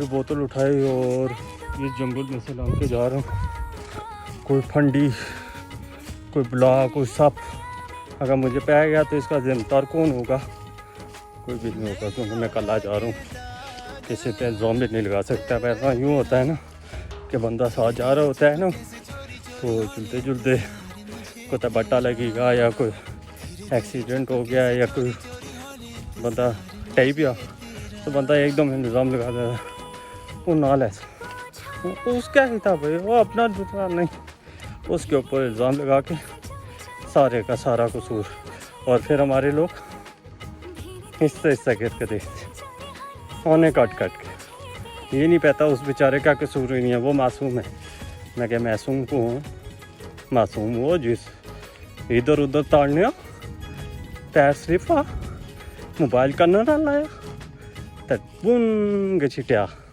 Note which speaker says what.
Speaker 1: बोतल उठाई और इस जंगल में से लंघ के जा रहा हूँ। कोई फंडी, कोई बला, कोई सांप अगर मुझे पै गया तो इसका जिम्मेदार कौन होगा? कोई भी नहीं होगा, क्योंकि मैं कल आ जा रहा हूँ। किसी पे ज़ॉम्बी नहीं लगा सकता। वैसा यूँ होता है ना कि बंदा साथ जा रहा होता है ना, तो चलते चलते कोई बट्टा लगेगा या कोई एक्सीडेंट हो गया या कोई बंदा टाइप या तो बंदा एकदम इंतज़ाम लगा देता है। वो नाल है उसका ही था भाई, वो अपना दूसरा नहीं, उसके ऊपर इल्ज़ाम लगा के सारे का सारा कसूर। और फिर हमारे लोग हिस्सा हिस्सा करके देखते उन्हें काट के। ये नहीं पता उस बेचारे का कसूर ही नहीं है, वो मासूम है। मैं क्या मासूम को हूँ? मासूम वो जिस इधर उधर ताड़ने पैर सिर्फ मोबाइल का न लाया तक बुन के छिटिया